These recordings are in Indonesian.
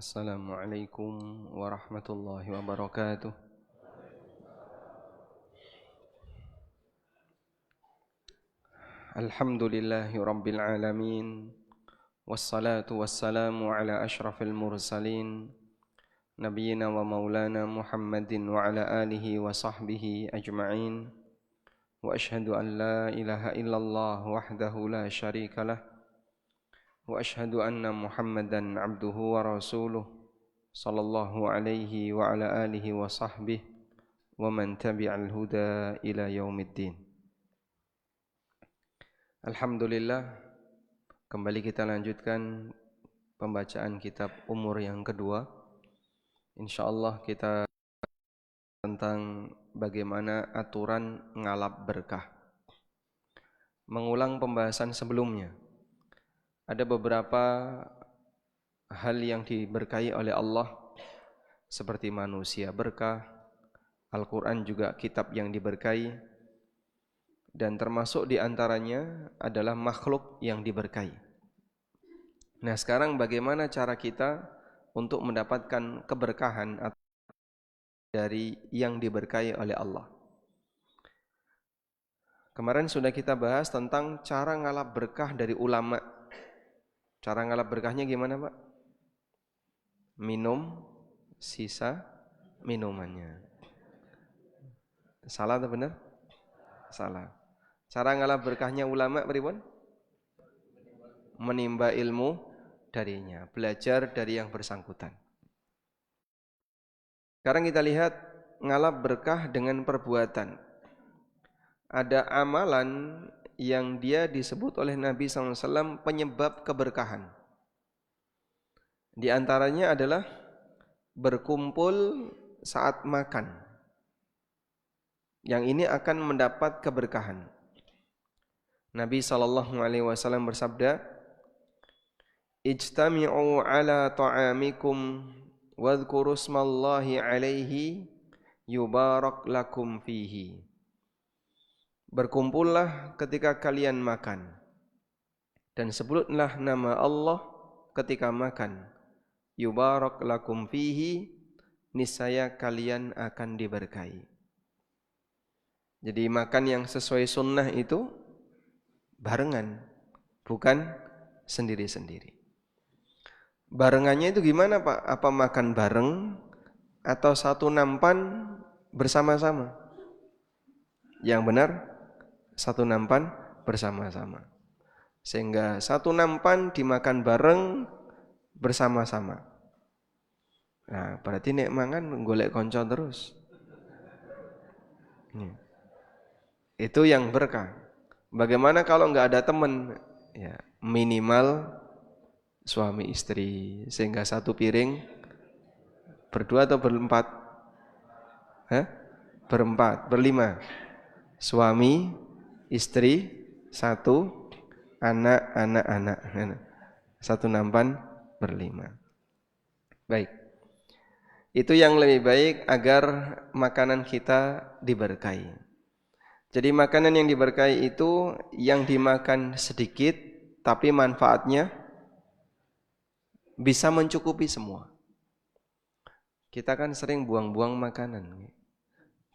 Assalamualaikum warahmatullahi wabarakatuh. Alhamdulillahi rabbil alamin. Wassalatu wassalamu ala ashrafil mursalin Nabiyyina wa maulana Muhammadin wa ala alihi wa sahbihi ajma'in. Wa ashhadu an la ilaha illallah wahdahu la syarikalah. Wa ashhadu anna Muhammadan abduhu wa rasuluh sallallahu alaihi wa ala alihi wa sahbihi wa man tabi'al huda ila yaumiddin. Alhamdulillah, kembali kita lanjutkan pembacaan kitab umur yang kedua. Insyaallah kita tentang bagaimana aturan ngalap berkah. Mengulang pembahasan sebelumnya, ada beberapa hal yang diberkahi oleh Allah seperti manusia berkah, Al-Quran juga kitab yang diberkahi, dan termasuk diantaranya adalah makhluk yang diberkahi. Nah, sekarang bagaimana cara kita untuk mendapatkan keberkahan dari yang diberkahi oleh Allah? Kemarin sudah kita bahas tentang cara ngalap berkah dari ulama. Cara ngalap berkahnya gimana, Pak? Minum sisa minumannya. Salah atau benar? Salah. Cara ngalap berkahnya ulama pripun? Menimba ilmu darinya, belajar dari yang bersangkutan. Sekarang kita lihat ngalap berkah dengan perbuatan. Ada amalan yang dia disebut oleh Nabi SAW penyebab keberkahan. Di antaranya adalah berkumpul saat makan. Yang ini akan mendapat keberkahan. Nabi SAW bersabda, "Ijtami'u ala ta'amikum wadhkuru ismallahi alaihi yubarak lakum fihi." Berkumpullah ketika kalian makan dan sebutlah nama Allah ketika makan. Yubarak lakum fihi, niscaya kalian akan diberkahi. Jadi makan yang sesuai sunnah itu barengan, bukan sendiri-sendiri. Barengannya itu gimana, Pak? Apa makan bareng atau satu nampan bersama-sama? Yang benar, satu nampan bersama-sama. Sehingga satu nampan dimakan bareng bersama-sama. Nah, berarti nek mangan golek konco terus. Itu yang berkah. Bagaimana kalau enggak ada teman? Ya, minimal suami istri, sehingga satu piring berdua atau berempat? Berempat, berlima. Suami, istri, satu, anak. Satu nampan berlima. Baik. Itu yang lebih baik agar makanan kita diberkahi. Jadi makanan yang diberkahi itu yang dimakan sedikit tapi manfaatnya bisa mencukupi semua. Kita kan sering buang-buang makanan.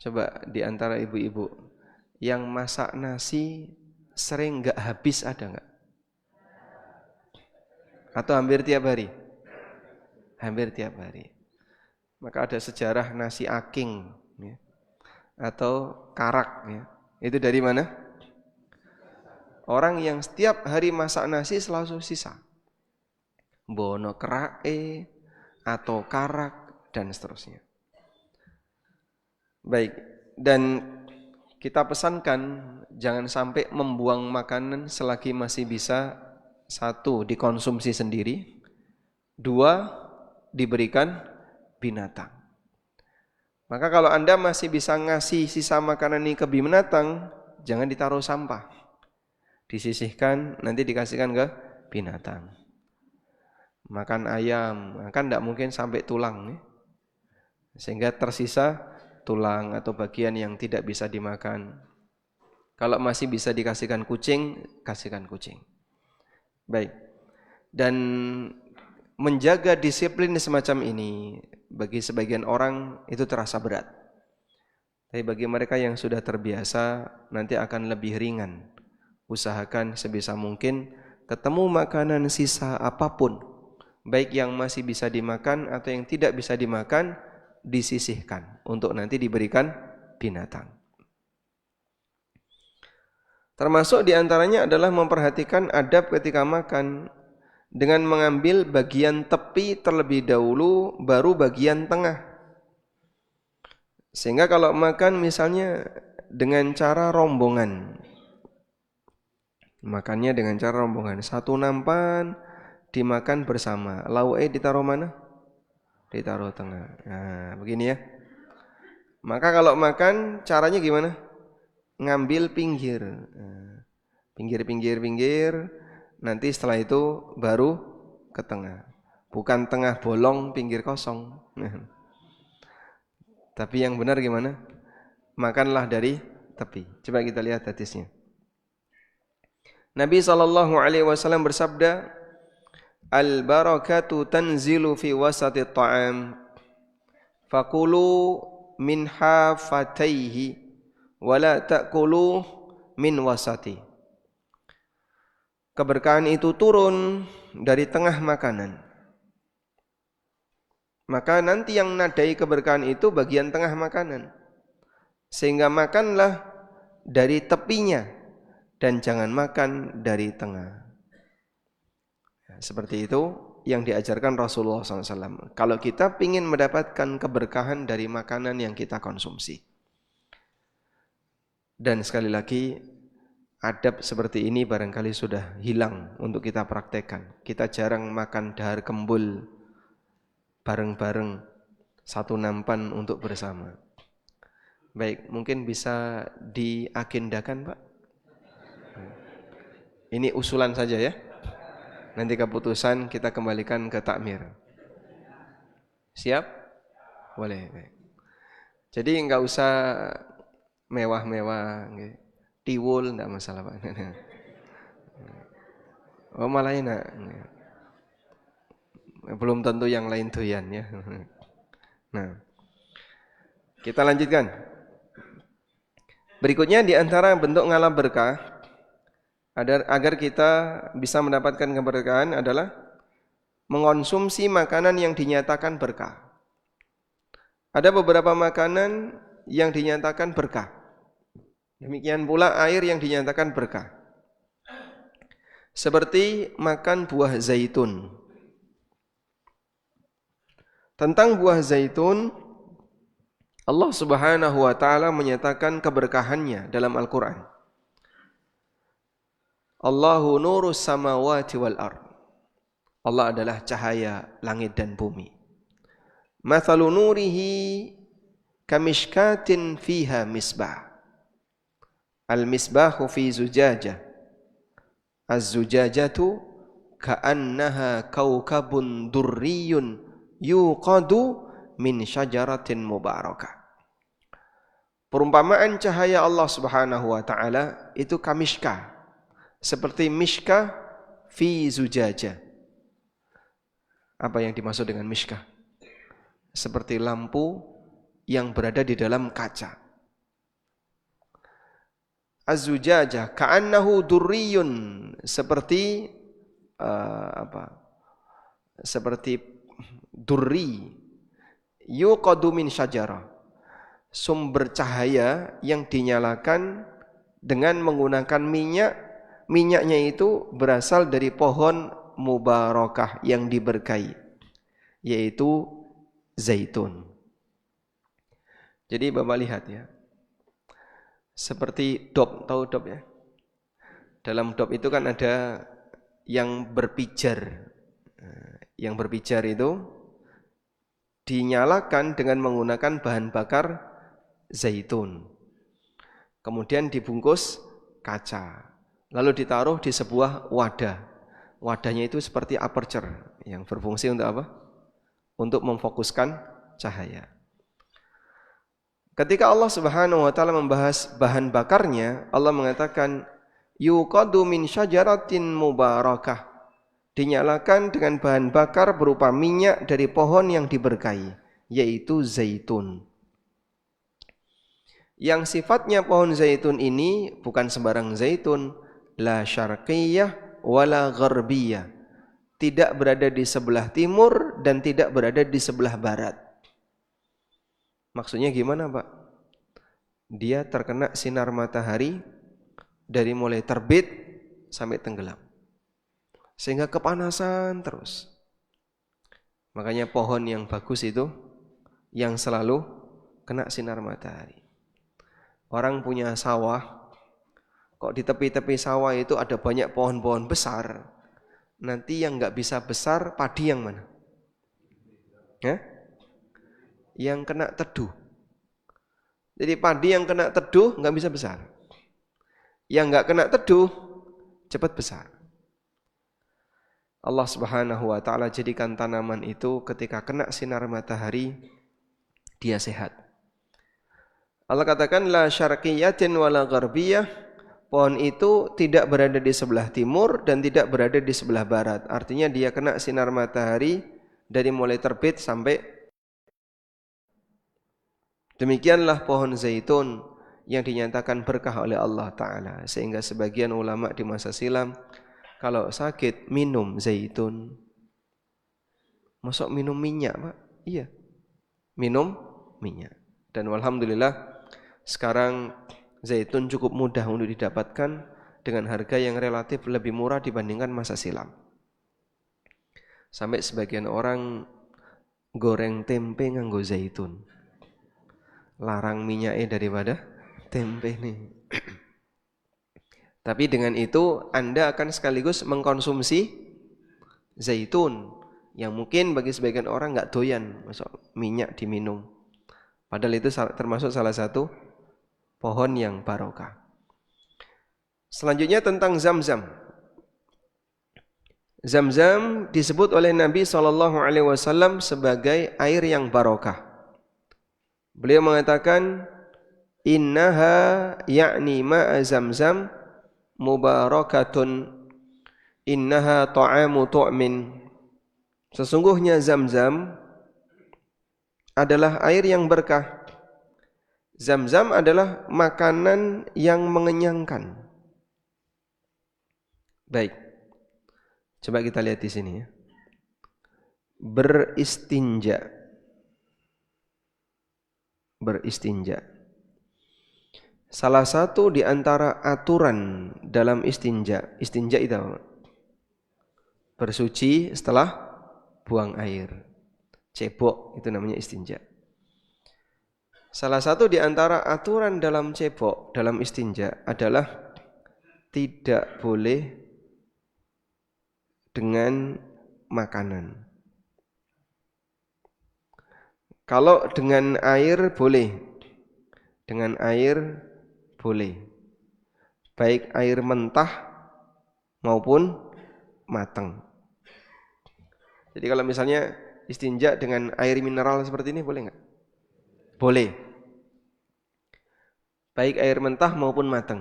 Coba di antara ibu-ibu yang masak nasi sering enggak habis ada enggak? Atau hampir tiap hari? Hampir tiap hari. Maka ada sejarah nasi aking ya, atau karak ya. Itu dari mana? Orang yang setiap hari masak nasi selalu sisa. Bono kerae atau karak dan seterusnya. Baik, dan kita pesankan jangan sampai membuang makanan selagi masih bisa. Satu, dikonsumsi sendiri. Dua, diberikan binatang. Maka kalau Anda masih bisa ngasih sisa makanan ini ke binatang, jangan ditaruh sampah. Disisihkan, nanti dikasihkan ke binatang. Makan ayam, kan tidak mungkin sampai tulang nih. Sehingga tersisa tulang atau bagian yang tidak bisa dimakan. Kalau masih bisa dikasihkan kucing, kasihkan kucing. Baik. Dan menjaga disiplin semacam ini bagi sebagian orang itu terasa berat. Tapi bagi mereka yang sudah terbiasa nanti akan lebih ringan. Usahakan sebisa mungkin ketemu makanan sisa apapun, baik yang masih bisa dimakan atau yang tidak bisa dimakan, disisihkan untuk nanti diberikan binatang. Termasuk diantaranya adalah memperhatikan adab ketika makan dengan mengambil bagian tepi terlebih dahulu, baru bagian tengah. Sehingga kalau makan misalnya dengan cara rombongan, makannya dengan cara rombongan, satu nampan dimakan bersama, lauke ditaruh mana? Ditaruh tengah. Nah, begini ya. Maka kalau makan caranya gimana? Ngambil pinggir. Pinggir. Nanti setelah itu baru ke tengah. Bukan tengah bolong, pinggir kosong. Tapi yang benar gimana? Makanlah dari tepi. Coba kita lihat hadisnya. Nabi SAW bersabda, "Al-barakatu tanzilu fi wasati ta'am, fakulu min hafataihi, wala ta'kulu min wasati." Keberkahan itu turun dari tengah makanan. Maka nanti yang nadai keberkahan itu bagian tengah makanan. Sehingga makanlah dari tepinya dan jangan makan dari tengah. Seperti itu yang diajarkan Rasulullah SAW. Kalau kita ingin mendapatkan keberkahan dari makanan yang kita konsumsi. Dan sekali lagi, adab seperti ini barangkali sudah hilang untuk kita praktekkan. Kita jarang makan dahar kembul bareng-bareng satu nampan untuk bersama. Baik, mungkin bisa diagendakan, Pak. Ini usulan saja ya. Nanti keputusan kita kembalikan ke takmir. Siap? Boleh. Jadi enggak usah mewah-mewah, tiwul enggak masalah, Pak. Oh, malah enak. Belum tentu yang lain doyan ya. Nah, kita lanjutkan. Berikutnya di antara bentuk ngalah berkah agar kita bisa mendapatkan keberkahan adalah mengonsumsi makanan yang dinyatakan berkah. Ada beberapa makanan yang dinyatakan berkah. Demikian pula air yang dinyatakan berkah. Seperti makan buah zaitun. Tentang buah zaitun, Allah Subhanahu wa taala menyatakan keberkahannya dalam Al-Qur'an. Allahu nurus samawati wal ard. Allah adalah cahaya langit dan bumi. Mathalu nurihi kamishkatin fiha misbah. Al-misbahu fi zujajah. Az-zujajatu ka'annaha kaukabun durriyun yuqadu min syajaratin mubarakah. Perumpamaan cahaya Allah Subhanahu wa taala itu kamishka, seperti mishka fi zujajah. Apa yang dimaksud dengan mishka? Seperti lampu yang berada di dalam kaca. Az-zujajah ka'annahu durriyun, seperti seperti durri, yuqadu min syajarah, sumber cahaya yang dinyalakan dengan menggunakan minyak. Minyaknya itu berasal dari pohon mubarakah yang diberkahi, yaitu zaitun. Jadi Bapak lihat ya, seperti dop, tahu dop ya? Dalam dop itu kan ada yang berpijar. Yang berpijar itu dinyalakan dengan menggunakan bahan bakar zaitun. Kemudian dibungkus kaca. Lalu ditaruh di sebuah wadah. Wadahnya itu seperti aperture yang berfungsi untuk apa? Untuk memfokuskan cahaya. Ketika Allah Subhanahu wa taala membahas bahan bakarnya, Allah mengatakan yuqadu min syajaratin mubarakah. dinyalakan dengan bahan bakar berupa minyak dari pohon yang diberkahi, yaitu zaitun. Yang sifatnya pohon zaitun ini bukan sembarang zaitun, la syarqiyah wala gharbiyah. Tidak berada di sebelah timur dan tidak berada di sebelah barat. Maksudnya gimana, Pak? Dia terkena sinar matahari dari mulai terbit sampai tenggelam, sehingga kepanasan terus. Makanya pohon yang bagus itu yang selalu kena sinar matahari. Orang punya sawah, kok di tepi-tepi sawah itu ada banyak pohon-pohon besar. Nanti yang nggak bisa besar padi yang mana? Ya? Yang kena teduh. Jadi padi yang kena teduh nggak bisa besar. Yang nggak kena teduh cepat besar. Allah Subhanahu wa taala jadikan tanaman itu ketika kena sinar matahari dia sehat. Allah katakan la syarqiyatin wala gharbiyah, pohon itu tidak berada di sebelah timur dan tidak berada di sebelah barat. Artinya dia kena sinar matahari dari mulai terbit sampai. Demikianlah pohon zaitun yang dinyatakan berkah oleh Allah Ta'ala. Sehingga sebagian ulama di masa silam kalau sakit minum zaitun. Masuk minum minyak, Pak? Iya, minum minyak. Dan alhamdulillah sekarang zaitun cukup mudah untuk didapatkan dengan harga yang relatif lebih murah dibandingkan masa silam. Sampai sebagian orang goreng tempe nganggo zaitun. Larang minyaknya daripada tempe nih. Tapi dengan itu Anda akan sekaligus mengkonsumsi zaitun yang mungkin bagi sebagian orang nggak doyan masuk minyak diminum. Padahal itu termasuk salah satu pohon yang barokah. Selanjutnya tentang Zamzam. Zamzam disebut oleh Nabi SAW sebagai air yang barokah. Beliau mengatakan, innaha ya'ni ma'a Zamzam mubarakatun, innaha ta'amu tu'min. Sesungguhnya Zamzam adalah air yang berkah. Zamzam adalah makanan yang mengenyangkan. Baik, coba kita lihat di sini ya. Beristinja. Beristinja. Salah satu di antara aturan dalam istinja. Istinja itu apa? Bersuci setelah buang air. Cebok itu namanya istinja. Salah satu di antara aturan dalam cebok, dalam istinja adalah tidak boleh dengan makanan. Kalau dengan air boleh. Dengan air boleh. Baik air mentah maupun matang. Jadi kalau misalnya istinja dengan air mineral seperti ini boleh enggak? Boleh. Baik air mentah maupun matang.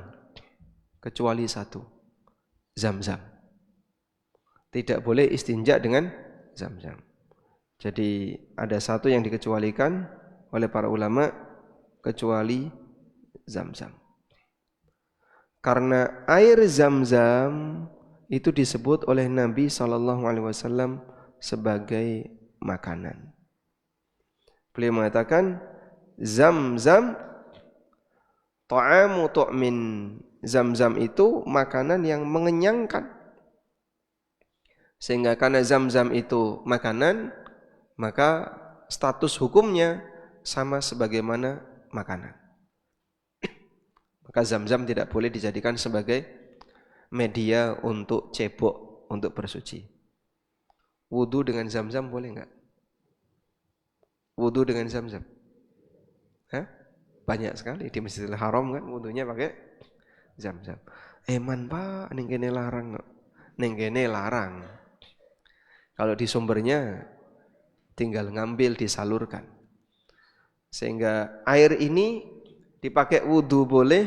Kecuali satu. Zamzam. Tidak boleh istinja dengan Zamzam. Jadi ada satu yang dikecualikan oleh para ulama kecuali Zamzam. Karena air Zamzam itu disebut oleh Nabi SAW sebagai makanan. Beliau mengatakan Zamzam ta'amu tu'min. Zamzam itu makanan yang mengenyangkan. Sehingga karena Zamzam itu makanan, maka status hukumnya sama sebagaimana makanan. Maka Zamzam tidak boleh dijadikan sebagai media untuk cebok, untuk bersuci. Wudu dengan Zamzam boleh enggak? Wudu dengan Zamzam? Hah? Banyak sekali di Masjidil Haram kan wudunya pakai Zamzam. Eman Pak, ning kene larang. Ning kene larang. Kalau di sumbernya tinggal ngambil disalurkan. Sehingga air ini dipakai wudu boleh,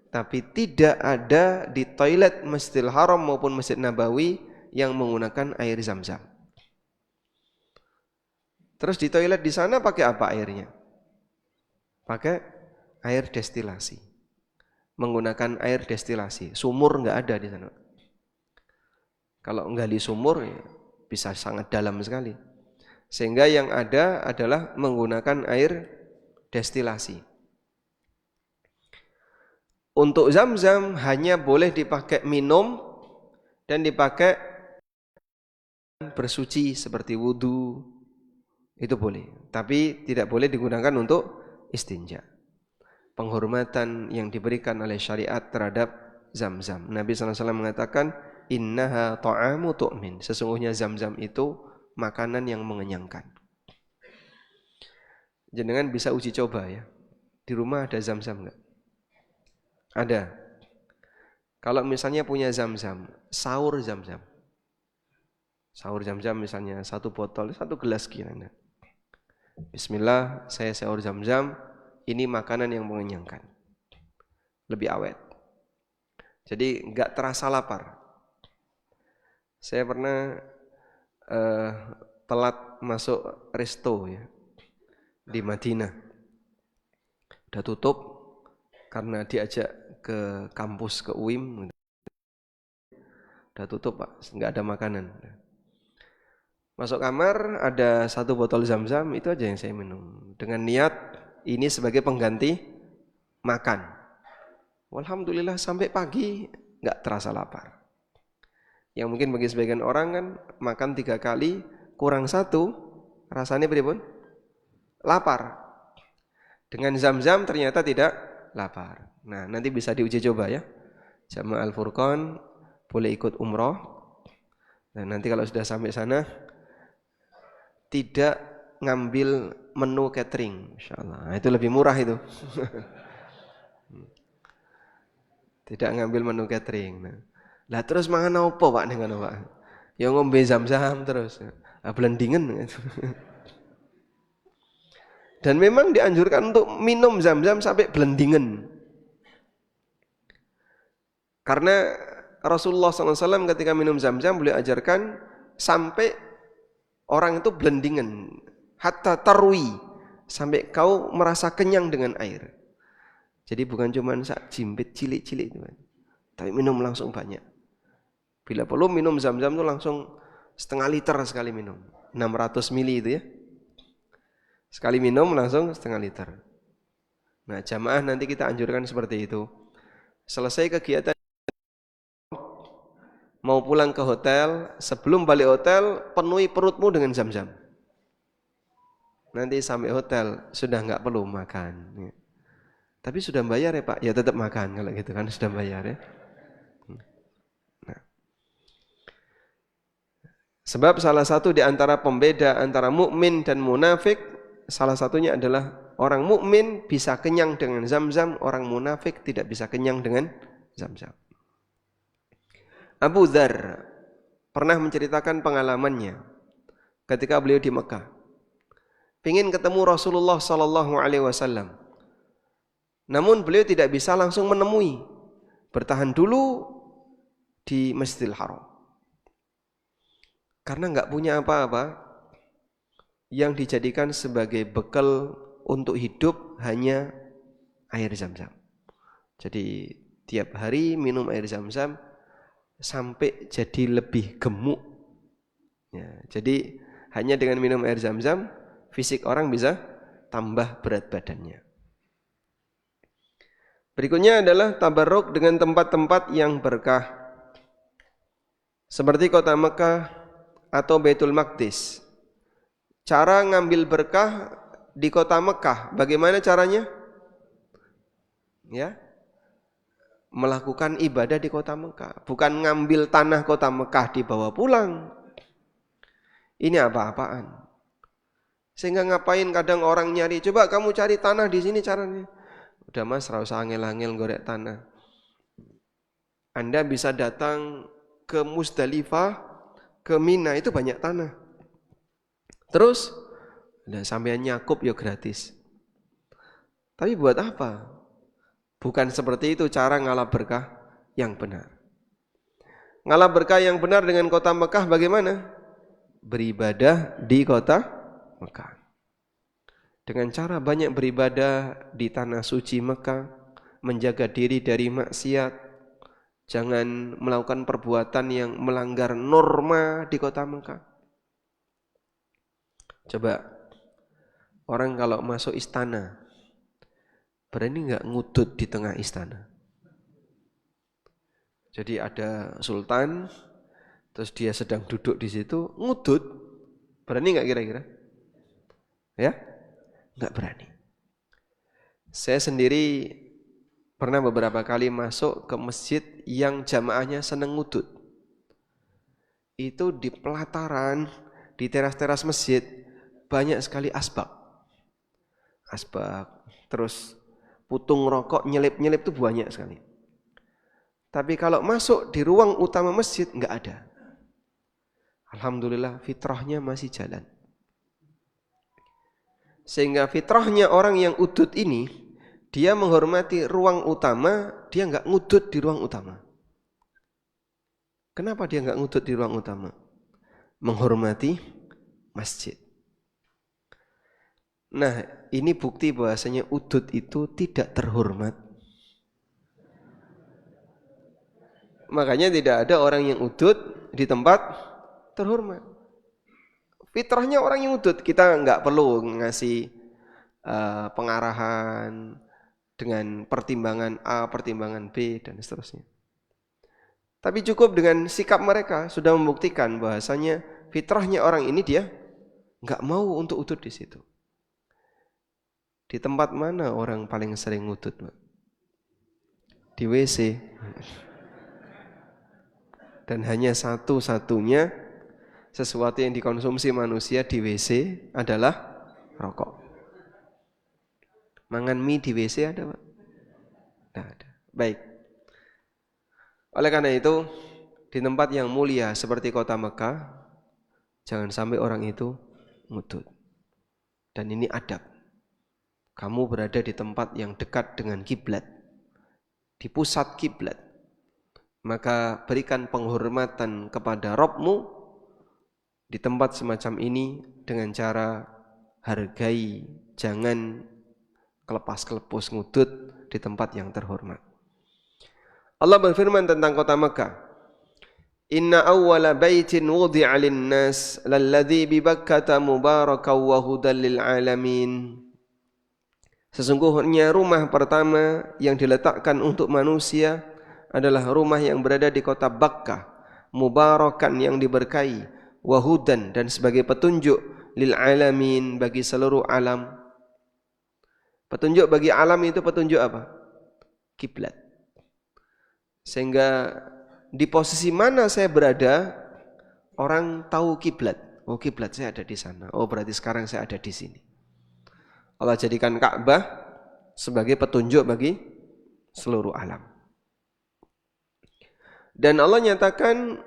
tapi tidak ada di toilet Masjidil Haram maupun Masjid Nabawi yang menggunakan air Zam-Zam. Terus di toilet di sana pakai apa airnya? Pakai air destilasi. Menggunakan air destilasi. Sumur nggak ada di sana. Kalau gali sumur ya, bisa sangat dalam sekali. Sehingga yang ada adalah menggunakan air destilasi. Untuk Zam-Zam hanya boleh dipakai minum dan dipakai bersuci seperti wudhu, itu boleh. Tapi tidak boleh digunakan untuk istinja. Penghormatan yang diberikan oleh syariat terhadap Zam-Zam. Nabi SAW mengatakan, innaha ta'amu tu'min. Sesungguhnya Zam-Zam itu makanan yang mengenyangkan. Jenengan bisa uji coba ya. Di rumah ada Zam-Zam enggak? Ada. Kalau misalnya punya Zam-Zam, sahur Zam-Zam. Sahur Zam-Zam misalnya 1 botol, 1 gelas kira-kira. Bismillah, saya sahur Zam-Zam. Ini makanan yang mengenyangkan. Lebih awet. Jadi enggak terasa lapar. Saya pernah telat masuk resto ya di Madinah. Udah tutup karena diajak ke kampus ke UIM. Udah tutup Pak, enggak ada makanan. Masuk kamar ada 1 botol Zam-Zam, itu aja yang saya minum. Dengan niat ini sebagai pengganti makan. Alhamdulillah sampai pagi enggak terasa lapar. Yang mungkin bagi sebagian orang kan makan 3 kali kurang 1 rasanya pripun? Lapar. Dengan Zam-Zam ternyata tidak lapar. Nah, nanti bisa diuji coba ya. Jamaah Al-Furqan boleh ikut umroh. Dan nanti kalau sudah sampai sana tidak ngambil menu catering, insyaallah. Nah, itu lebih murah itu. Tidak ngambil menu catering. Lah terus mangan apa Pak ning ngono Pak? Ya ngombe Zam-Zam terus. Ah blendingen. Dan memang dianjurkan untuk minum Zam-Zam sampai blendingen. Karena Rasulullah SAW ketika minum Zam-Zam beliau ajarkan sampai orang itu blendingen, hatta tarwi, sampai kau merasa kenyang dengan air. Jadi bukan cuma sak jimpit cilik-cilik itu, tapi minum langsung banyak. Bila perlu minum Zam-Zam itu langsung setengah liter sekali minum, 600 ml itu ya. Sekali minum langsung setengah liter. Nah jamaah nanti kita anjurkan seperti itu. Selesai kegiatan mau pulang ke hotel, sebelum balik hotel penuhi perutmu dengan Zam-Zam. Nanti sampai hotel sudah enggak perlu makan. Tapi sudah bayar ya Pak? Ya tetap makan kalau gitu kan sudah bayar ya. Nah. Sebab salah satu di antara pembeda antara mukmin dan munafik, salah satunya adalah orang mukmin bisa kenyang dengan Zam-Zam, orang munafik tidak bisa kenyang dengan Zam-Zam. Abu Dzar pernah menceritakan pengalamannya ketika beliau di Mekah. Pengin ketemu Rasulullah sallallahu alaihi wasallam. Namun beliau tidak bisa langsung menemui. Bertahan dulu di Masjidil Haram. Karena enggak punya apa-apa yang dijadikan sebagai bekal untuk hidup hanya air Zam-Zam. Jadi tiap hari minum air Zam-Zam sampai jadi lebih gemuk. Ya, jadi hanya dengan minum air Zam-Zam fisik orang bisa tambah berat badannya. Berikutnya adalah tabarruk dengan tempat-tempat yang berkah. Seperti kota Mekah atau Baitul Maqdis. Cara ngambil berkah di kota Mekah, bagaimana caranya? Ya. Melakukan ibadah di kota Mekah, bukan ngambil tanah kota Mekah dibawa pulang. Ini apa-apaan? Sehingga ngapain kadang orang nyari, coba kamu cari tanah di sini caranya. Udah Mas, ora usah angel-angel gorek tanah. Anda bisa datang ke Musdalifah, ke Mina, itu banyak tanah. Terus sampean nyakup ya gratis. Tapi buat apa? Bukan seperti itu cara ngalap berkah yang benar. Ngalap berkah yang benar dengan kota Mekah bagaimana? Beribadah di kota Mekah. Dengan cara banyak beribadah di tanah suci Mekah, menjaga diri dari maksiat, jangan melakukan perbuatan yang melanggar norma di kota Mekah. Coba, orang kalau masuk istana, berani nggak ngudut di tengah istana? Jadi ada sultan, terus dia sedang duduk di situ, ngudut, berani nggak kira-kira? Ya, nggak berani. Saya sendiri pernah beberapa kali masuk ke masjid yang jamaahnya seneng ngudut. Itu di pelataran, di teras-teras masjid, banyak sekali asbak, terus putung rokok, nyelip-nyelip itu banyak sekali. Tapi kalau masuk di ruang utama masjid, nggak ada. Alhamdulillah fitrahnya masih jalan. Sehingga fitrahnya orang yang udut ini, dia menghormati ruang utama, dia nggak ngudut di ruang utama. Kenapa dia nggak ngudut di ruang utama? Menghormati masjid. Nah, ini bukti bahwasanya udut itu tidak terhormat. Makanya tidak ada orang yang udut di tempat terhormat. Fitrahnya orang yang udut, kita nggak perlu ngasih pengarahan dengan pertimbangan A, pertimbangan B, dan seterusnya. Tapi cukup dengan sikap mereka sudah membuktikan bahwasanya fitrahnya orang ini dia nggak mau untuk udut di situ. Di tempat mana orang paling sering ngudut, Pak? Di WC. Dan hanya satu-satunya sesuatu yang dikonsumsi manusia di WC adalah rokok. Mangan mie di WC ada, Pak? Tidak ada. Baik. Oleh karena itu, di tempat yang mulia seperti kota Mekah, jangan sampai orang itu ngudut. Dan ini adab. Kamu berada di tempat yang dekat dengan kiblat, di pusat kiblat, maka berikan penghormatan kepada Rabbmu di tempat semacam ini dengan cara hargai, jangan kelepas-kelepus ngudut di tempat yang terhormat. Allah berfirman tentang kota Mekah, Inna awwala baitin wudi'a lin-nas lalladzi bi Bakkah mubarakan wa hudan lil alamin. Sesungguhnya rumah pertama yang diletakkan untuk manusia adalah rumah yang berada di kota Bakkah, mubarakan yang diberkahi, wahudan dan sebagai petunjuk lil alamin bagi seluruh alam. Petunjuk bagi alam itu petunjuk apa? Kiblat. Sehingga di posisi mana saya berada, orang tahu kiblat. Oh, kiblat saya ada di sana. Oh, berarti sekarang saya ada di sini. Allah jadikan Ka'bah sebagai petunjuk bagi seluruh alam. Dan Allah nyatakan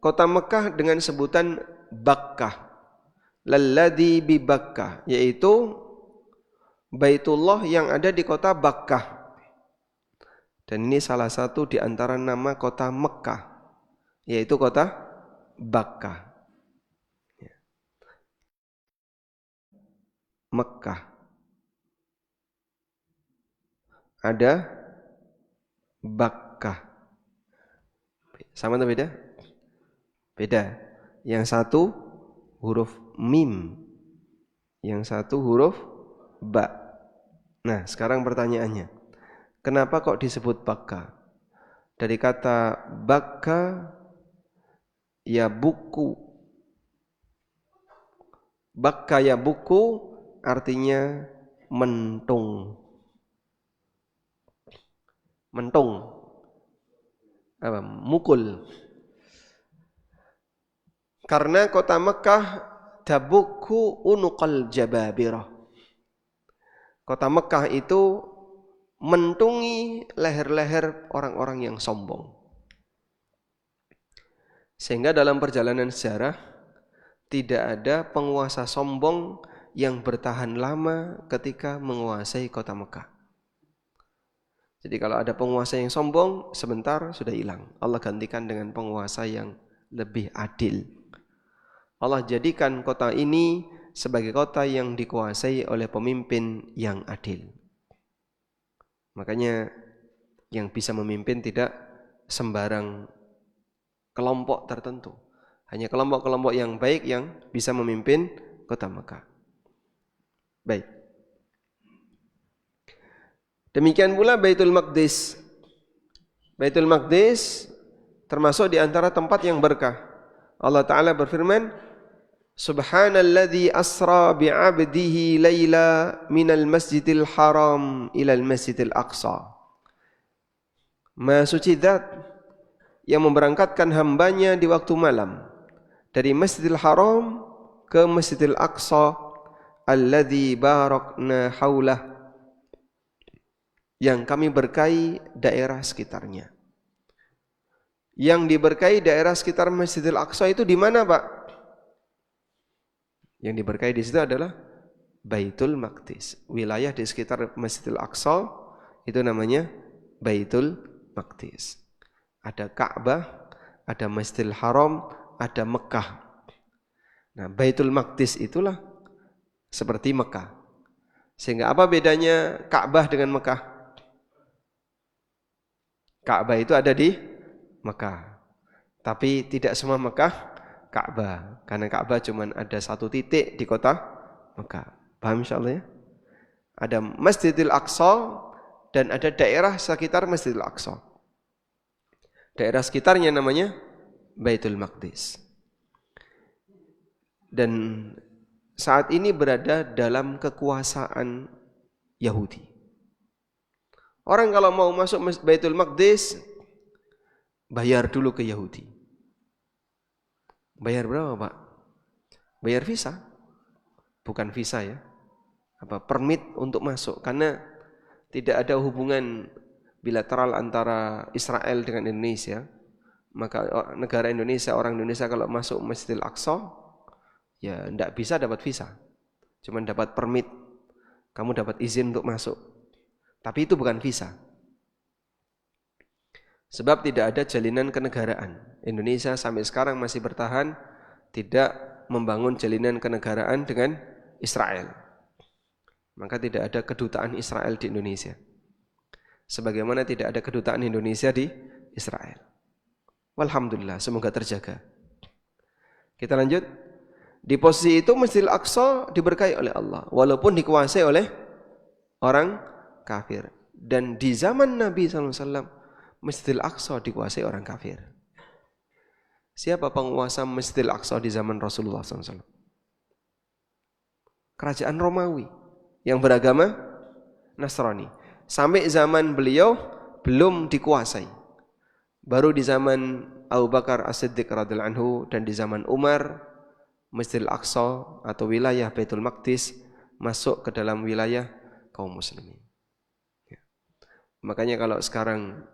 kota Mekah dengan sebutan Bakkah. Lalladzi bi Bakkah, yaitu Baitullah yang ada di kota Bakkah. Dan ini salah satu di antara nama kota Mekah, yaitu kota Bakkah. Mekah. Ada Bakkah. Sama atau beda? Beda. Yang satu huruf mim, yang satu huruf ba. Nah, sekarang pertanyaannya, kenapa kok disebut Bakkah? Dari kata Bakkah ya buku. Bakkah ya buku artinya mentung. Mentung. Apa? Mukul. Karena kota Mekah tabuku unuqal jababirah. Kota Mekah itu mentungi leher-leher orang-orang yang sombong. Sehingga dalam perjalanan sejarah tidak ada penguasa sombong yang bertahan lama ketika menguasai kota Mekah. Jadi kalau ada penguasa yang sombong, sebentar sudah hilang. Allah gantikan dengan penguasa yang lebih adil. Allah jadikan kota ini sebagai kota yang dikuasai oleh pemimpin yang adil. Makanya yang bisa memimpin tidak sembarang kelompok tertentu. Hanya kelompok-kelompok yang baik yang bisa memimpin kota Mekah. Baik. Demikian pula Baitul Maqdis. Baitul Maqdis termasuk di antara tempat yang berkah. Allah Ta'ala berfirman, Subhanalladzi asra bi'abdihi layla minal masjidil haram ilal masjidil aqsa. Maha suci zat yang memberangkatkan hambanya di waktu malam dari Masjidil Haram ke Masjidil Aqsa alladzi barakna haulah, yang kami berkahi daerah sekitarnya. Yang diberkahi daerah sekitar Masjidil Aqsa itu di mana, Pak? Yang diberkahi di situ adalah Baitul Maqdis. Wilayah di sekitar Masjidil Aqsa itu namanya Baitul Maqdis. Ada Ka'bah, ada Masjidil Haram, ada Mekah. Nah, Baitul Maqdis itulah seperti Mekah. Sehingga apa bedanya Ka'bah dengan Mekah? Ka'bah itu ada di Mekah. Tapi tidak semua Mekah Ka'bah. Karena Ka'bah cuma ada satu titik di kota Mekah. Paham insyaallah ya? Ada Masjidil Aqsa dan ada daerah sekitar Masjidil Aqsa. Daerah sekitarnya namanya Baitul Maqdis. Dan saat ini berada dalam kekuasaan Yahudi. Orang kalau mau masuk Baitul Maqdis, bayar dulu ke Yahudi. Bayar berapa, Pak? Bayar visa. Bukan visa ya. Permit untuk masuk. Karena tidak ada hubungan bilateral antara Israel dengan Indonesia. Maka negara Indonesia, orang Indonesia kalau masuk Masjidil Aqsa, ya tidak bisa dapat visa. Cuma dapat permit. Kamu dapat izin untuk masuk. Tapi itu bukan visa. Sebab tidak ada jalinan kenegaraan. Indonesia sampai sekarang masih bertahan tidak membangun jalinan kenegaraan dengan Israel. Maka tidak ada kedutaan Israel di Indonesia. Sebagaimana tidak ada kedutaan Indonesia di Israel. Walhamdulillah, semoga terjaga. Kita lanjut. Di posisi itu Masjidil Aqsa diberkahi oleh Allah, walaupun dikuasai oleh orang kafir. Dan di zaman Nabi SAW, Masjidil Aqsa dikuasai orang kafir. Siapa penguasa Masjidil Aqsa di zaman Rasulullah SAW? Kerajaan Romawi yang beragama Nasrani. Sampai zaman beliau belum dikuasai. Baru di zaman Abu Bakar As-Siddiq radhiyallahu anhu dan di zaman Umar, Masjidil Aqsa atau wilayah Baitul Maqdis masuk ke dalam wilayah kaum muslimin. Ya. Makanya kalau sekarang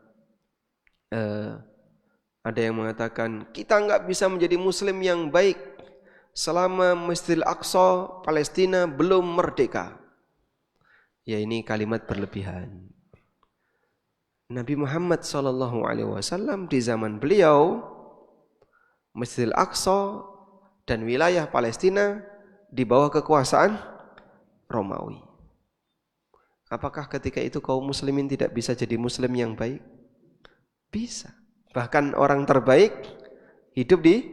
ada yang mengatakan kita enggak bisa menjadi muslim yang baik selama Masjidil Aqsa Palestina belum merdeka. Ya, ini kalimat berlebihan. Nabi Muhammad SAW di zaman beliau Masjidil Aqsa dan wilayah Palestina di bawah kekuasaan Romawi. Apakah ketika itu kaum muslimin tidak bisa jadi muslim yang baik? Bisa. Bahkan orang terbaik hidup di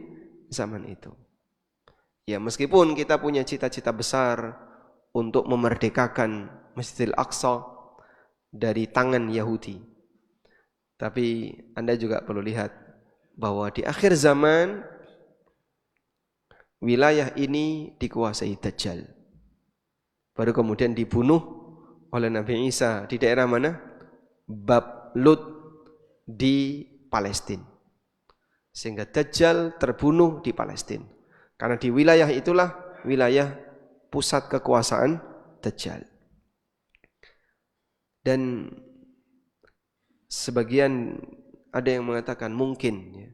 zaman itu. Ya, meskipun kita punya cita-cita besar untuk memerdekakan Masjidil Aqsa dari tangan Yahudi. Tapi Anda juga perlu lihat bahwa di akhir zaman wilayah ini dikuasai Dajjal. Baru kemudian dibunuh oleh Nabi Isa di daerah mana? Bab Lut di Palestina. Sehingga Dajjal terbunuh di Palestina. Karena di wilayah itulah wilayah pusat kekuasaan Dajjal. Dan sebagian ada yang mengatakan mungkin ya,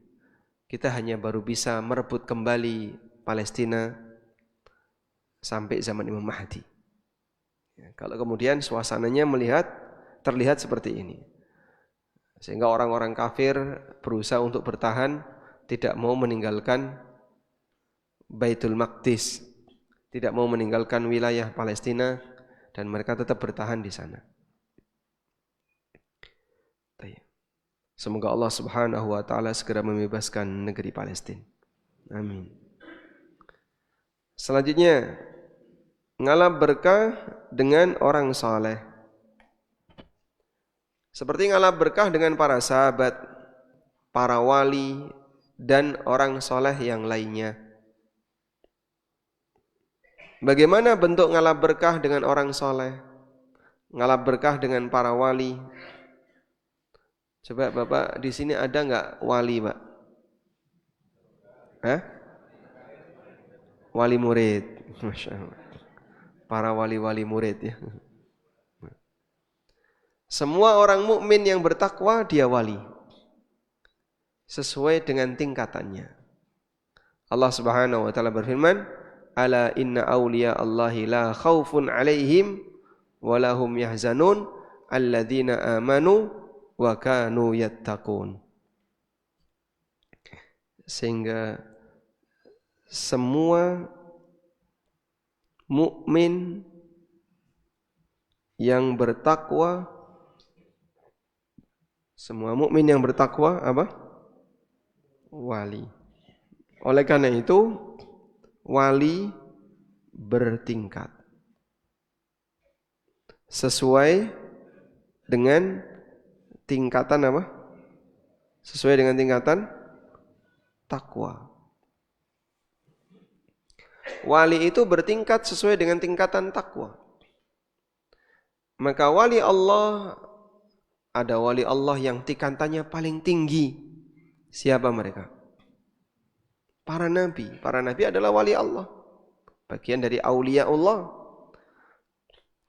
kita hanya baru bisa merebut kembali Palestina sampai zaman Imam Mahdi. Ya, kalau kemudian suasananya terlihat seperti ini. Sehingga orang-orang kafir berusaha untuk bertahan, tidak mau meninggalkan Baitul Maqdis, tidak mau meninggalkan wilayah Palestina, dan mereka tetap bertahan di sana. Semoga Allah Subhanahu wa taala segera membebaskan negeri Palestina. Amin. Selanjutnya, ngalap berkah dengan orang saleh. Seperti ngalap berkah dengan para sahabat, para wali, dan orang saleh yang lainnya. Bagaimana bentuk ngalap berkah dengan orang saleh? Ngalap berkah dengan para wali. Coba Bapak, di sini ada enggak wali, Pak? Wali murid. Masya Allah. Para wali-wali murid ya. Semua orang mukmin yang bertakwa dia wali. Sesuai dengan tingkatannya. Allah Subhanahu wa taala berfirman, "Ala inna awliya Allahi la khaufun 'alaihim wa lahum yahzanun alladzina amanu wa kanu yattaqun." Sehingga semua mukmin yang bertakwa, apa? Wali. Oleh karena itu, wali bertingkat sesuai dengan tingkatan apa? Sesuai dengan tingkatan takwa. Wali itu bertingkat sesuai dengan tingkatan takwa. Maka wali Allah, ada wali Allah yang tingkatannya paling tinggi. Siapa mereka? Para nabi. Para nabi adalah wali Allah, bagian dari aulia Allah.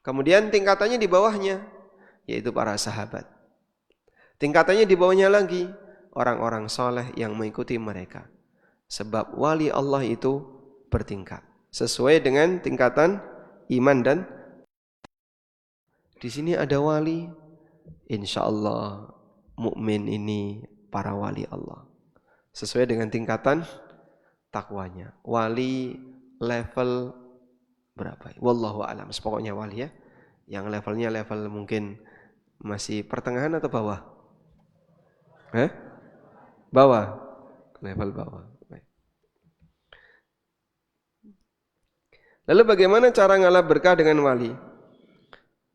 Kemudian tingkatannya di bawahnya, yaitu para sahabat. Tingkatannya di bawahnya lagi, orang-orang soleh yang mengikuti mereka. Sebab wali Allah itu bertingkat sesuai dengan tingkatan iman dan di sini ada wali, insya Allah mukmin ini para wali Allah sesuai dengan tingkatan takwanya. Wali level berapa? Wallahu a'lam. Pokoknya wali ya, yang levelnya level mungkin masih pertengahan atau bawah? Bawah, level bawah. Lalu bagaimana cara ngalap berkah dengan wali?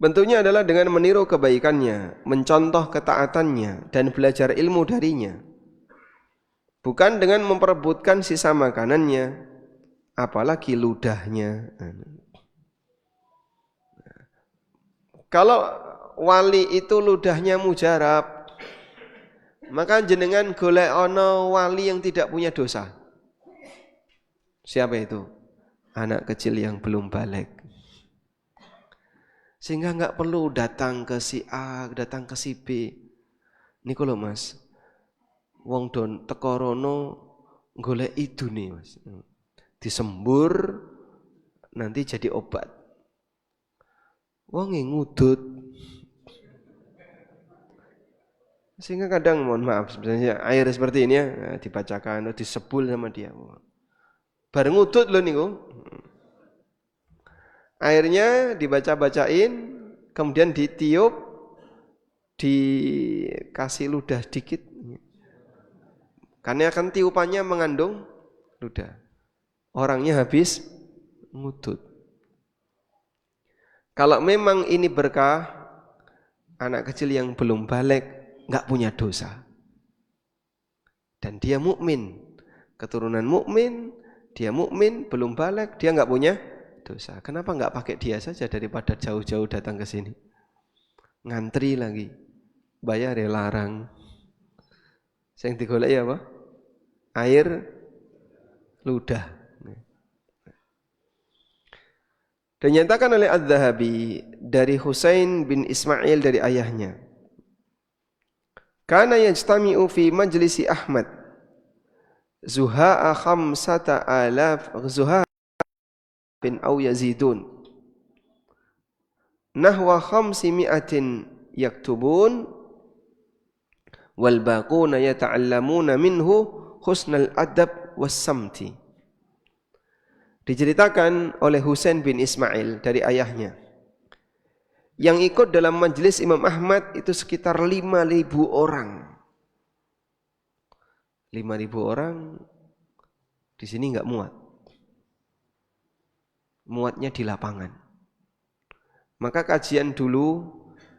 Bentuknya adalah dengan meniru kebaikannya, mencontoh ketaatannya, dan belajar ilmu darinya. Bukan dengan memperebutkan sisa makanannya, apalagi ludahnya. Kalau wali itu ludahnya mujarab, maka jenengan golek ono wali yang tidak punya dosa. Siapa itu? Anak kecil yang belum balik. Sehingga enggak perlu datang ke si A, datang ke si B. Niku lho Mas. Wong don teko rono golek idune Mas. Disembur nanti jadi obat. Wong ngudut. Sehingga kadang mohon maaf sebenarnya air seperti ini ya dibacakan, disebul sama dia. Bareng ngudut lho niku. Airnya dibaca-bacain, kemudian ditiup, dikasih ludah dikit. Karena akan tiupannya mengandung ludah. Orangnya habis ngudut. Kalau memang ini berkah, anak kecil yang belum balik enggak punya dosa. Dan dia mukmin, keturunan mukmin, dia mukmin, belum balik, dia enggak punya dosa. Kenapa enggak pakai dia saja daripada jauh-jauh datang ke sini? Ngantri lagi. Bayar ya larang. Sing digoleki apa? Air ludah. Dan nyatakan oleh Az-Zahabi dari Husain bin Ismail dari ayahnya. Kana yajtami'u fi majlisi Ahmad zuha'a 5,000 zuha'a bin aw yazidun nahwa 500 yaktubun wal baquna yata'allamuna minhu husnal adab was samti. Diceritakan oleh Husain bin Ismail dari ayahnya. Yang ikut dalam majelis Imam Ahmad itu sekitar 5.000 orang. 5.000 orang di sini enggak muat. Muatnya di lapangan. Maka kajian dulu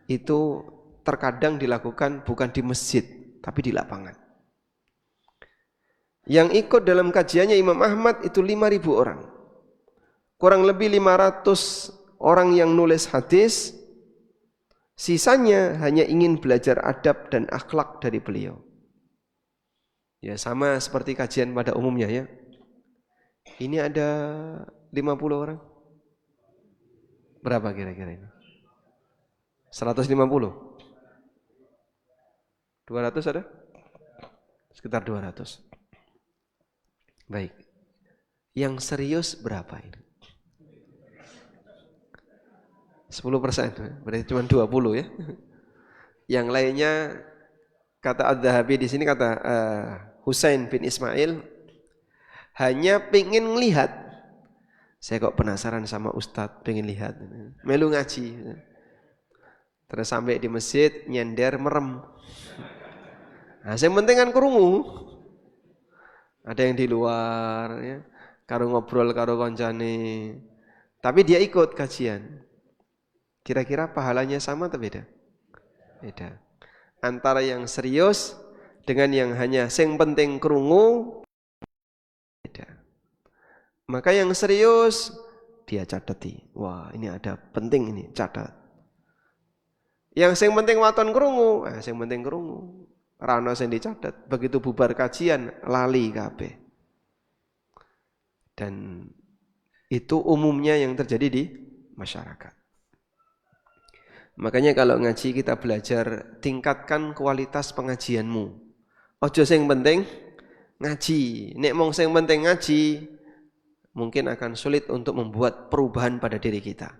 itu terkadang dilakukan bukan di masjid, tapi di lapangan. Yang ikut dalam kajiannya Imam Ahmad itu 5.000 orang. Kurang lebih 500 orang yang nulis hadis, sisanya hanya ingin belajar adab dan akhlak dari beliau. Ya sama seperti kajian pada umumnya ya. Ini ada 50 orang. Berapa kira-kira ini? 150? 200 ada? Sekitar 200. Baik. Yang serius berapa ini? 10%, berarti cuma 20 ya. Yang lainnya kata Adz-Dzahabi di sini kata Husain bin Ismail hanya pengen melihat. Saya kok penasaran sama Ustadz, pengen lihat. Melu ngaji. Terus sampai di masjid nyender merem. Nah, yang penting kan krungu. Ada yang di luar ya, karo ngobrol karo koncane. Tapi dia ikut kajian. Kira-kira pahalanya sama atau beda? Beda. Antara yang serius dengan yang hanya sing penting krungu beda. Maka yang serius dia catati. Wah, ini ada penting ini, catat. Yang sing penting waton krungu, sing penting krungu. Ra ono sing dicatat. Begitu bubar kajian lali kabeh. Dan itu umumnya yang terjadi di masyarakat. Makanya kalau ngaji kita belajar tingkatkan kualitas pengajianmu. Ojo sing penting ngaji. Nek mong sing penting ngaji mungkin akan sulit untuk membuat perubahan pada diri kita.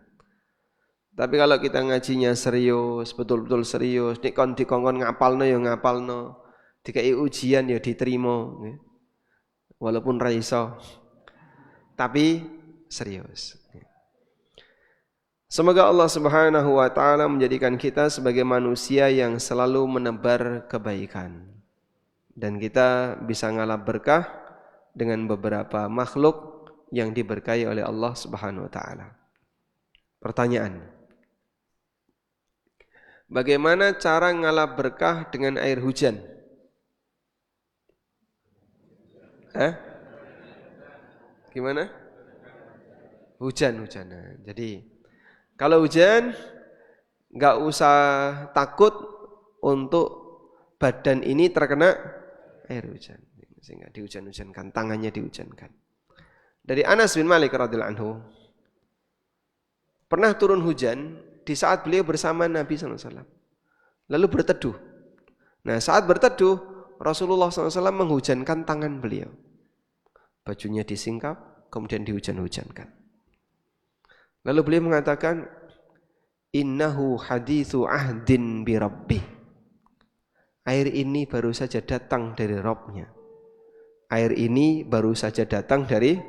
Tapi kalau kita ngajinya serius, betul-betul serius, nek kon dikongkon ngapalno ya ngapalno, dikai ujian ya diterima, walaupun ra iso. Tapi serius. Semoga Allah Subhanahu wa taala menjadikan kita sebagai manusia yang selalu menebar kebaikan. Dan kita bisa ngalap berkah dengan beberapa makhluk yang diberkahi oleh Allah Subhanahu wa taala. Pertanyaan. Bagaimana cara ngalap berkah dengan air hujan? Gimana? Hujan-hujanan. Jadi kalau hujan, nggak usah takut untuk badan ini terkena air hujan, sehingga dihujan-hujankan, tangannya dihujankan. Dari Anas bin Malik radhiyallahu anhu, pernah turun hujan di saat beliau bersama Nabi SAW, lalu berteduh. Nah saat berteduh, Rasulullah SAW menghujankan tangan beliau, bajunya disingkap, kemudian dihujan-hujankan. Lalu beliau mengatakan, innahu hadithu ahdin bi rabbih. Air ini baru saja datang dari Rabbnya. Air ini baru saja datang dari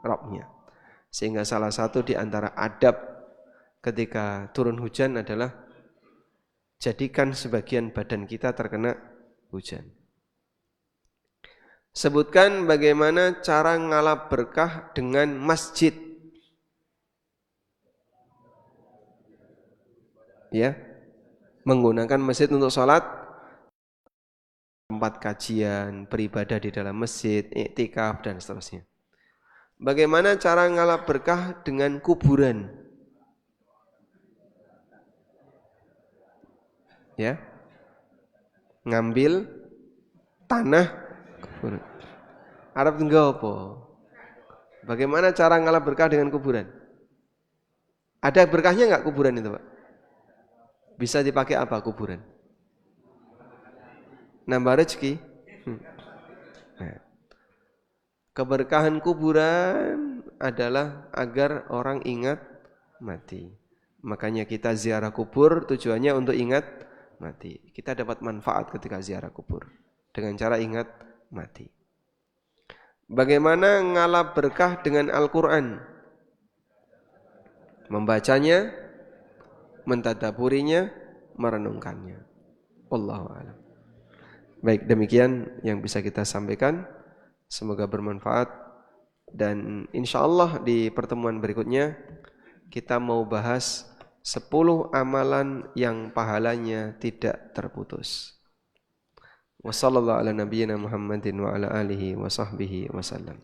Rabbnya. Sehingga salah satu di antara adab ketika turun hujan adalah jadikan sebagian badan kita terkena hujan. Sebutkan bagaimana cara ngalap berkah dengan masjid. Ya, menggunakan masjid untuk sholat, tempat kajian, beribadah di dalam masjid, iktikaf dan seterusnya. Bagaimana cara ngalap berkah dengan kuburan? Ya, ngambil tanah kuburan. Arab tinggal apa? Bagaimana cara ngalap berkah dengan kuburan? Ada berkahnya nggak kuburan itu, Pak? Bisa dipakai apa kuburan? Nambah rezeki. Keberkahan kuburan adalah agar orang ingat mati. Makanya kita ziarah kubur tujuannya untuk ingat mati. Kita dapat manfaat ketika ziarah kubur dengan cara ingat mati. Bagaimana ngalap berkah dengan Al-Quran? Membacanya, mentadaburinya, merenungkannya. Wallahu a'lam. Baik, demikian yang bisa kita sampaikan. Semoga bermanfaat. Dan insya Allah di pertemuan berikutnya kita mau bahas 10 amalan yang pahalanya tidak terputus. Wassallallahu ala nabiyyina Muhammadin wa ala alihi wa sahbihi wasallam.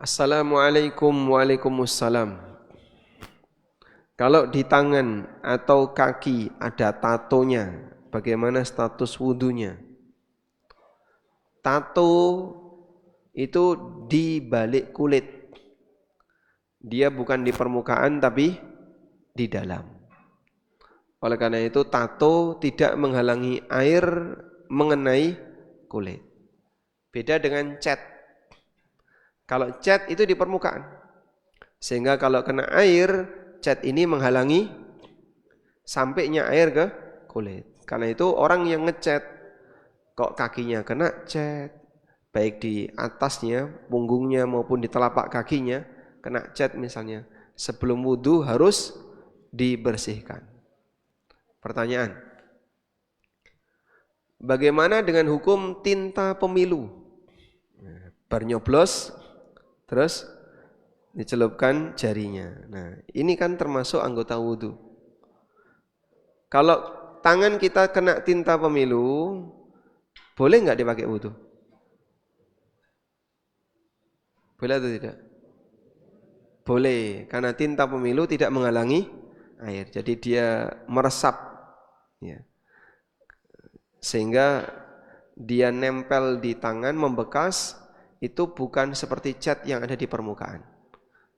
Assalamualaikum. Waalaikumsalam. Kalau di tangan atau kaki ada tatonya, bagaimana status wudunya? Tato itu di balik kulit. Dia bukan di permukaan tapi di dalam. Oleh karena itu tato tidak menghalangi air mengenai kulit. Beda dengan cat. Kalau cat itu di permukaan, sehingga kalau kena air, cat ini menghalangi sampainya air ke kulit. Karena itu orang yang ngecat, kok kakinya kena cat, baik di atasnya, punggungnya maupun di telapak kakinya, kena cat misalnya, sebelum wudu harus dibersihkan. Pertanyaan, bagaimana dengan hukum tinta pemilu? Bernyoblos, terus dicelupkan jarinya. Nah, ini kan termasuk anggota wudu. Kalau tangan kita kena tinta pemilu, boleh nggak dipakai wudu? Boleh atau tidak? Boleh, karena tinta pemilu tidak menghalangi air. Jadi dia meresap, ya. Sehingga dia nempel di tangan, membekas. Itu bukan seperti cat yang ada di permukaan.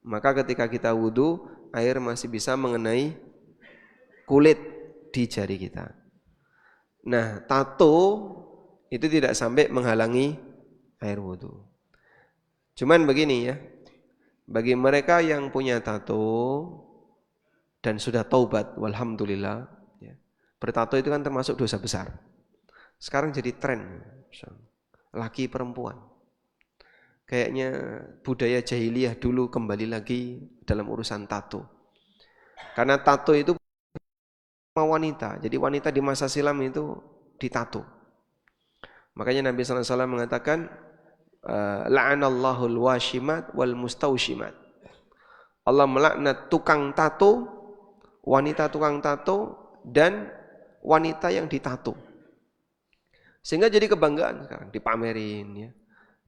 Maka ketika kita wudu, air masih bisa mengenai kulit di jari kita. Nah, tato itu tidak sampai menghalangi air wudu. Cuman begini ya, bagi mereka yang punya tato dan sudah taubat, walhamdulillah, ya, bertato itu kan termasuk dosa besar. Sekarang jadi tren, laki perempuan. Kayaknya budaya jahiliyah dulu kembali lagi dalam urusan tato. Karena tato itu sama wanita. Jadi wanita di masa silam itu ditato. Makanya Nabi SAW mengatakan, la'anallahu al-washimat wal mustawshimat. Allah melaknat tukang tato, wanita tukang tato, dan wanita yang ditato. Sehingga jadi kebanggaan sekarang, dipamerin ya.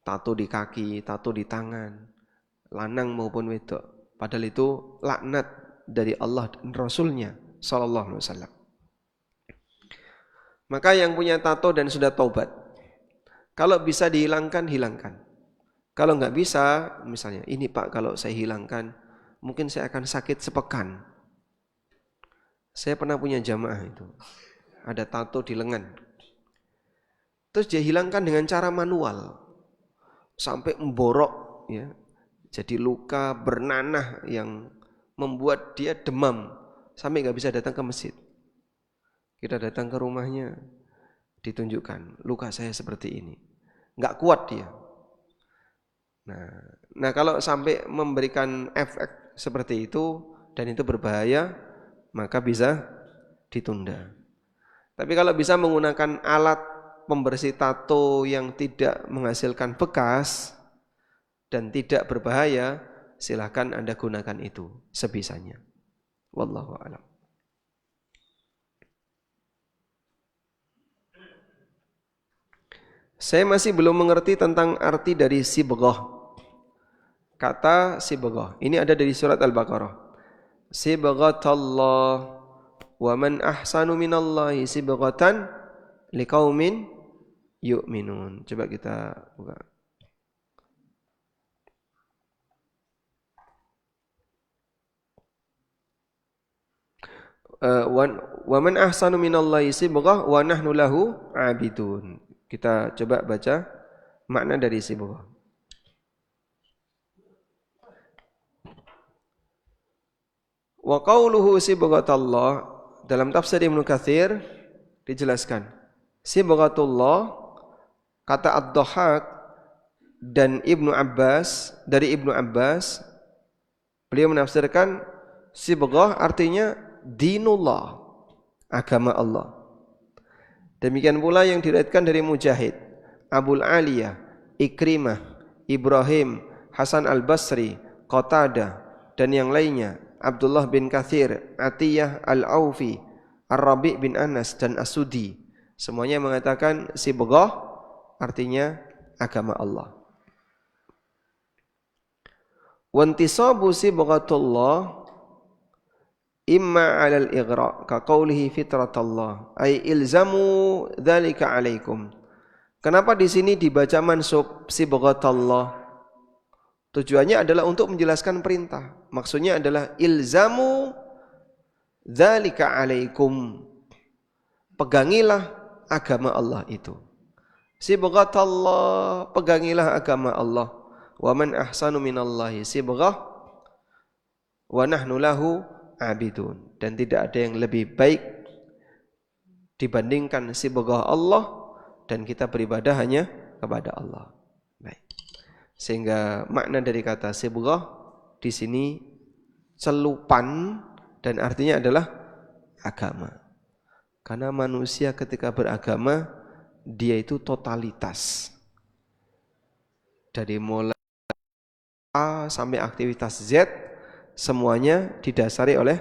Tato di kaki, tato di tangan, lanang maupun wedok. Padahal itu laknat dari Allah dan Rasulnya sallallahu alaihi wasallam. Maka yang punya tato dan sudah taubat, kalau bisa dihilangkan, hilangkan. Kalau nggak bisa, misalnya, ini Pak kalau saya hilangkan, mungkin saya akan sakit sepekan. Saya pernah punya jamaah itu, ada tato di lengan. Terus dia hilangkan dengan cara manual. Sampai memborok ya, jadi luka bernanah yang membuat dia demam sampai nggak bisa datang ke masjid. Kita datang ke rumahnya, ditunjukkan luka saya seperti ini, nggak kuat dia. Nah kalau sampai memberikan efek seperti itu dan itu berbahaya, maka bisa ditunda. Tapi kalau bisa menggunakan alat pembersih tato yang tidak menghasilkan bekas dan tidak berbahaya, silahkan Anda gunakan itu sebisanya. Wallahu a'lam. Saya masih belum mengerti tentang arti dari sibghah. Kata sibghah ini ada dari surat Al-Baqarah. Sibghatallah wa man ahsanu minallahi sibghatan liqaumin yu'minun. Coba kita buka. Wa man ahsanu minallahi sibghah wa nahnu lahu 'abidun. Kita coba baca makna dari sibghah. Wa qauluhu sibghatullah, dalam tafsir Ibnu Katsir dijelaskan sibghatullah, kata Ad-Dhahhak dan Ibnu Abbas, dari Ibnu Abbas beliau menafsirkan sibghah artinya dinullah, agama Allah. Demikian pula yang diriwayatkan dari Mujahid, Abul Aliyah, Ikrimah, Ibrahim, Hasan Al-Basri, Qatadah dan yang lainnya, Abdullah bin Katsir, Atiyah Al-Aufi, Ar-Rabi' bin Anas dan As-Sudi. Semuanya mengatakan sibghah artinya agama Allah. Wantisabu sibghatullah imma 'alal ighra' ka qaulihi fitratallah ay ilzamu dzalika 'alaikum. Kenapa di sini dibaca mansub sibghatallah? Tujuannya adalah untuk menjelaskan perintah. Maksudnya adalah ilzamu dzalika 'alaikum. Pegangilah agama Allah itu. Sibghatallah, pegangilah agama Allah. Wa man ahsanu minallahi sibghah wa nahnu lahu abidun. Dan tidak ada yang lebih baik dibandingkan sibghah Allah dan kita beribadah hanya kepada Allah. Baik. Sehingga makna dari kata sibghah di sini celupan dan artinya adalah agama. Karena manusia ketika beragama dia itu totalitas. Dari mulai A sampai aktivitas Z semuanya didasari oleh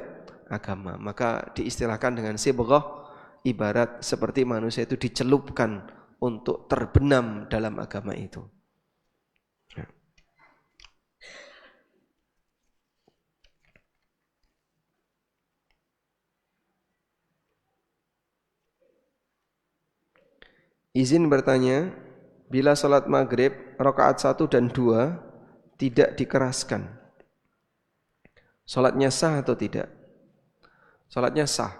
agama. Maka diistilahkan dengan sibghah, ibarat seperti manusia itu dicelupkan untuk terbenam dalam agama itu. Izin bertanya, bila salat maghrib rakaat 1 dan 2 tidak dikeraskan, salatnya sah atau tidak? Salatnya sah.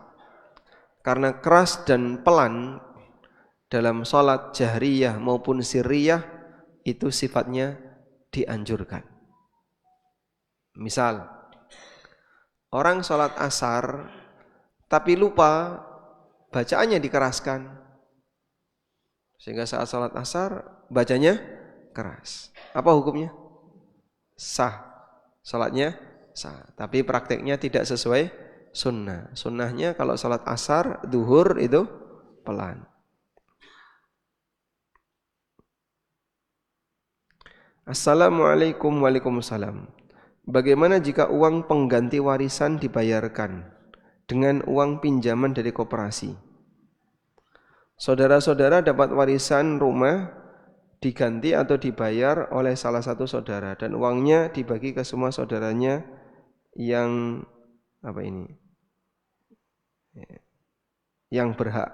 Karena keras dan pelan dalam salat jahriyah maupun sirriyah itu sifatnya dianjurkan. Misal, orang salat asar tapi lupa bacaannya dikeraskan, sehingga saat salat asar bacanya keras. Apa hukumnya? Sah. Salatnya sah. Tapi prakteknya tidak sesuai sunnah. Sunnahnya kalau salat asar, duhur itu pelan. Assalamualaikum. Waalaikumsalam. Bagaimana jika uang pengganti warisan dibayarkan dengan uang pinjaman dari koperasi? Saudara-saudara dapat warisan rumah diganti atau dibayar oleh salah satu saudara dan uangnya dibagi ke semua saudaranya yang yang berhak.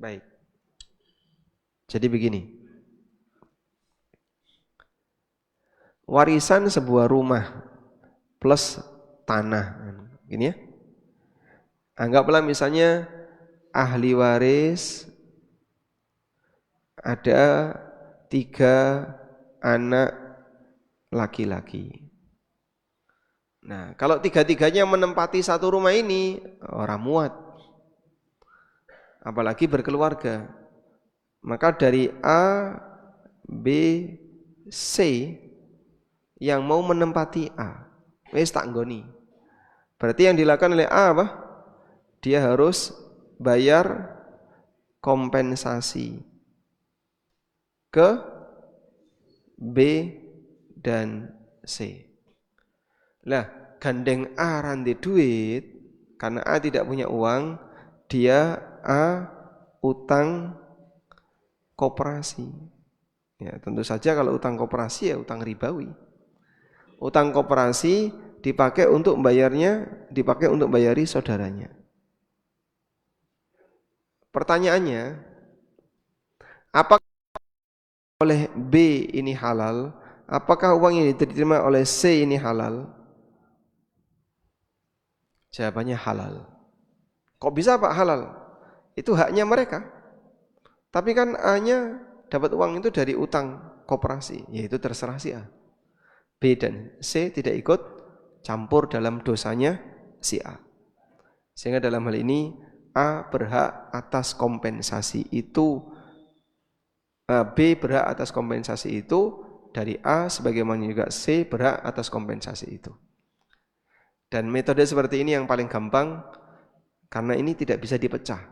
Baik. Jadi begini. Warisan sebuah rumah plus tanah. Gini ya. Anggaplah misalnya ahli waris ada 3 anak laki-laki. Nah, kalau 3-tiganya menempati satu rumah ini, orang muat. Apalagi berkeluarga. Maka dari A, B, C yang mau menempati A, wis tak nggoni. Berarti yang dilakukan oleh A apa? Dia harus bayar kompensasi ke B dan C. Lah, gandeng A randi duit, karena A tidak punya uang, dia A utang koperasi. Ya, tentu saja kalau utang koperasi ya utang ribawi. Utang koperasi dipakai untuk bayari saudaranya. Pertanyaannya, Apakah oleh B ini halal? Apakah uang yang diterima oleh C ini halal? Jawabannya halal. Kok bisa Pak halal? Itu haknya mereka. Tapi kan A-nya dapat uang itu dari utang koperasi, yaitu terserah si A. B dan C tidak ikut campur dalam dosanya si A. Sehingga dalam hal ini A berhak atas kompensasi itu, B berhak atas kompensasi itu dari A, sebagaimana juga C berhak atas kompensasi itu. Dan metode seperti ini yang paling gampang karena ini tidak bisa dipecah.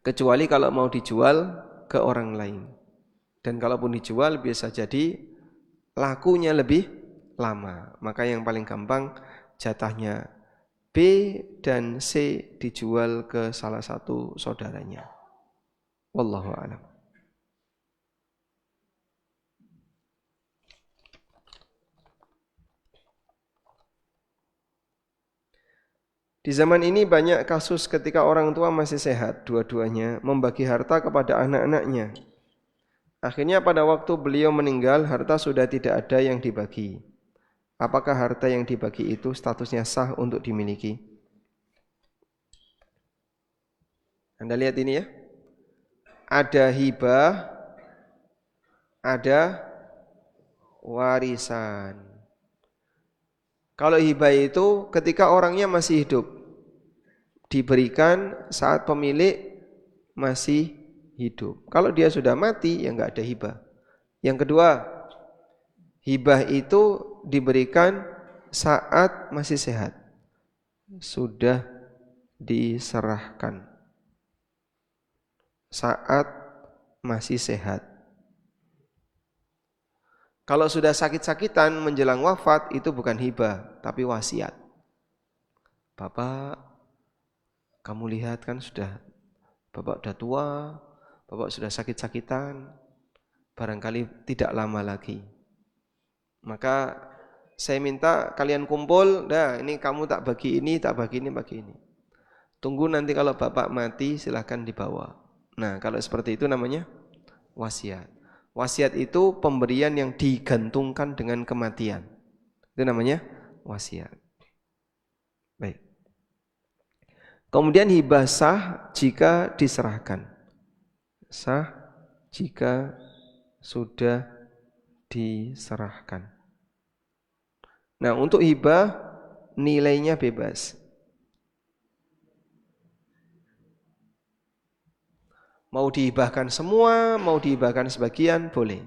Kecuali kalau mau dijual ke orang lain. Dan kalaupun dijual bisa jadi lakunya lebih lama. Maka yang paling gampang jatahnya B dan C dijual ke salah satu saudaranya. Wallahu a'lam. Di zaman ini banyak kasus ketika orang tua masih sehat, dua-duanya membagi harta kepada anak-anaknya. Akhirnya pada waktu beliau meninggal, harta sudah tidak ada yang dibagi. Apakah harta yang dibagi itu statusnya sah untuk dimiliki? Anda lihat ini ya. Ada hibah, ada warisan. Kalau hibah itu ketika orangnya masih hidup, diberikan saat pemilik masih hidup. Kalau dia sudah mati, ya nggak ada hibah. Yang kedua, hibah itu diberikan saat masih sehat, sudah diserahkan saat masih sehat. Kalau sudah sakit-sakitan menjelang wafat, itu bukan hibah, tapi wasiat. Bapak, kamu lihat kan Bapak sudah tua, Bapak sudah sakit-sakitan, barangkali tidak lama lagi. Maka saya minta kalian kumpul, dah ini kamu tak bagi ini, tak bagi ini, bagi ini. Tunggu nanti kalau Bapak mati silahkan dibawa. Nah kalau seperti itu namanya wasiat. Wasiat itu pemberian yang digantungkan dengan kematian. Itu namanya wasiat. Baik. Kemudian hibah sah jika diserahkan. Sah jika sudah diserahkan. Nah, untuk hibah nilainya bebas. Mau dihibahkan semua, mau dihibahkan sebagian, boleh.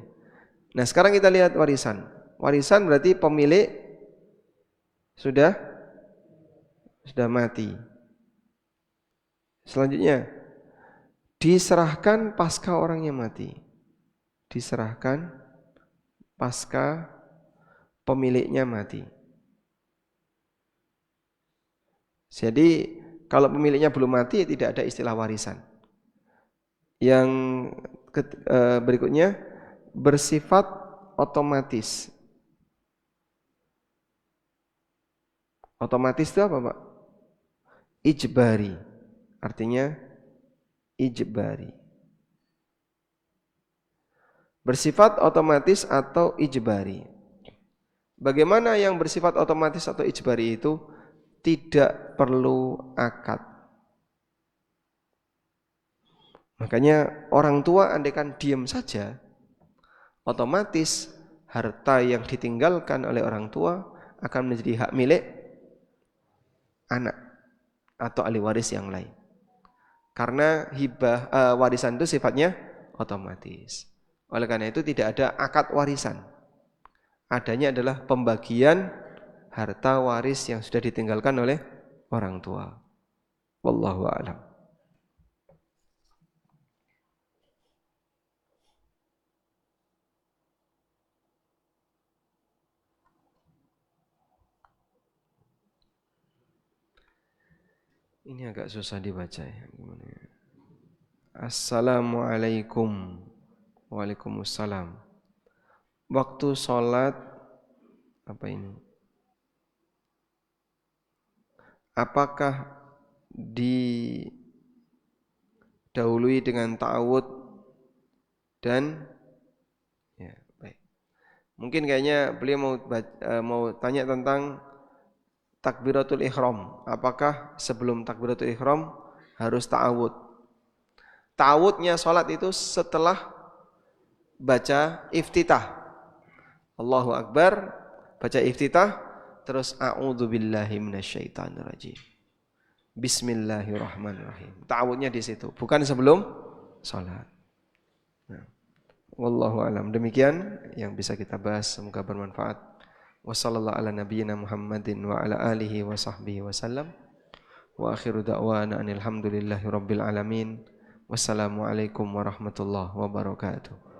Nah, sekarang kita lihat warisan. Warisan berarti pemilik sudah mati. Selanjutnya, diserahkan pasca orangnya mati. Diserahkan pasca pemiliknya mati. Jadi, kalau pemiliknya belum mati, tidak ada istilah warisan. Yang berikutnya bersifat otomatis. Otomatis itu apa, Pak? Ijbari. Artinya ijbari. Bersifat otomatis atau ijbari. Bagaimana yang bersifat otomatis atau ijbari itu? Tidak perlu akad. Makanya orang tua andaikan diam saja, otomatis harta yang ditinggalkan oleh orang tua akan menjadi hak milik anak atau ahli waris yang lain. Karena hibah warisan itu sifatnya otomatis. Oleh karena itu tidak ada akad warisan. Adanya adalah pembagian harta waris yang sudah ditinggalkan oleh orang tua. Wallahu a'lam. Ini agak susah dibaca ya. Gimana ya? Assalamualaikum. Waalaikumsalam. Waktu sholat apa ini? Apakah didahului dengan ta'awud dan ya, baik. Mungkin kayaknya beliau mau tanya tentang takbiratul ihram. Apakah sebelum takbiratul ihram harus ta'awud? Ta'awudnya salat itu setelah baca iftitah. Allahu Akbar, baca iftitah, terus a'udzubillahi minasyaitonirrajim. Bismillahirrahmanirrahim. Ta'awudnya di situ, bukan sebelum salat. Nah, wallahu alam. Demikian yang bisa kita bahas, semoga bermanfaat. Wassallallahu ala nabiyyina Muhammadin wa ala alihi wa sahbihi wasallam. Wa akhiru da'wana anil hamdulillahi rabbil alamin. Wassalamualaikum warahmatullahi wabarakatuh.